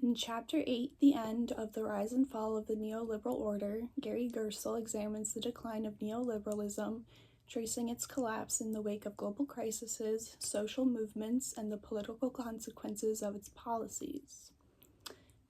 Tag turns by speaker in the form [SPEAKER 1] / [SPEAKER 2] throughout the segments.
[SPEAKER 1] In Chapter 8, The End of the Rise and Fall of the Neoliberal Order, Gary Gerstle examines the decline of neoliberalism, tracing its collapse in the wake of global crises, social movements, and the political consequences of its policies.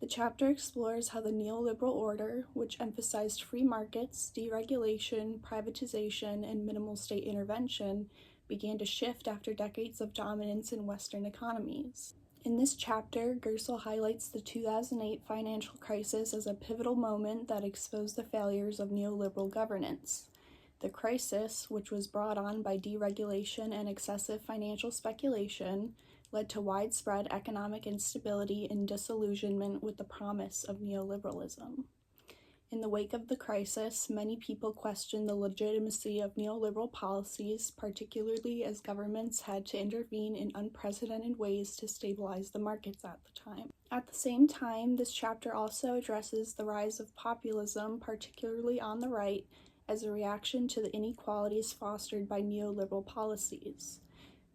[SPEAKER 1] The chapter explores how the neoliberal order, which emphasized free markets, deregulation, privatization, and minimal state intervention, began to shift after decades of dominance in Western economies. In this chapter, Gerstle highlights the 2008 financial crisis as a pivotal moment that exposed the failures of neoliberal governance. The crisis, which was brought on by deregulation and excessive financial speculation, led to widespread economic instability and disillusionment with the promise of neoliberalism. In the wake of the crisis, many people questioned the legitimacy of neoliberal policies, particularly as governments had to intervene in unprecedented ways to stabilize the markets at the time. At the same time, this chapter also addresses the rise of populism, particularly on the right, as a reaction to the inequalities fostered by neoliberal policies.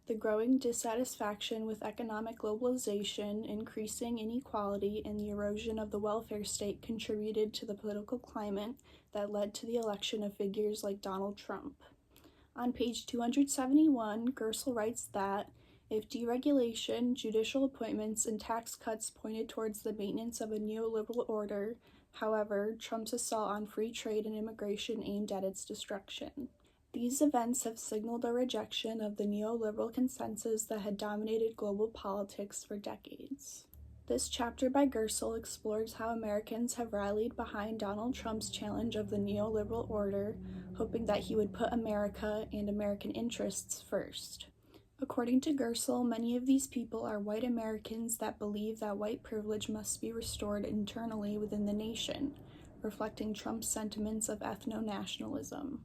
[SPEAKER 1] The growing dissatisfaction with economic globalization, increasing inequality, and the erosion of the welfare state contributed to the political climate that led to the election of figures like Donald Trump. On page 271, Gerstle writes that if deregulation, judicial appointments, and tax cuts pointed towards the maintenance of a neoliberal order, however, Trump's assault on free trade and immigration aimed at its destruction. These events have signaled a rejection of the neoliberal consensus that had dominated global politics for decades. This chapter by Gerstle explores how Americans have rallied behind Donald Trump's challenge of the neoliberal order, hoping that he would put America and American interests first. According to Gerstle, many of these people are white Americans that believe that white privilege must be restored internally within the nation, reflecting Trump's sentiments of ethno-nationalism.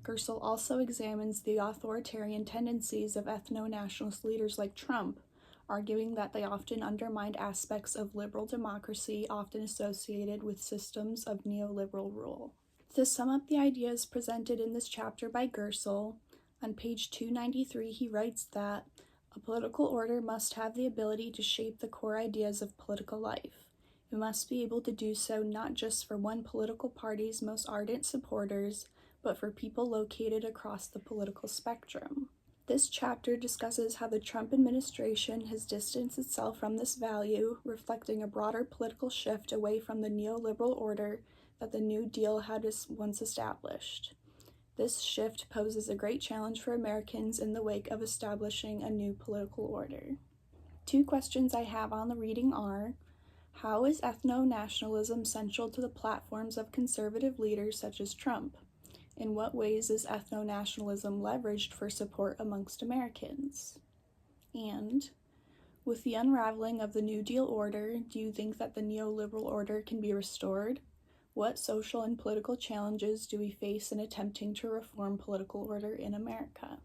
[SPEAKER 1] Gerstle also examines the authoritarian tendencies of ethno-nationalist leaders like Trump, arguing that they often undermined aspects of liberal democracy often associated with systems of neoliberal rule. To sum up the ideas presented in this chapter by Gerstle, on page 293 he writes that a political order must have the ability to shape the core ideas of political life. It must be able to do so not just for one political party's most ardent supporters, but for people located across the political spectrum. This chapter discusses how the Trump administration has distanced itself from this value, reflecting a broader political shift away from the neoliberal order that the New Deal had once established. This shift poses a great challenge for Americans in the wake of establishing a new political order. Two questions I have on the reading are: how is ethno-nationalism central to the platforms of conservative leaders such as Trump? In what ways is ethno-nationalism leveraged for support amongst Americans? And, with the unraveling of the New Deal order, do you think that the neoliberal order can be restored? What social and political challenges do we face in attempting to reform political order in America?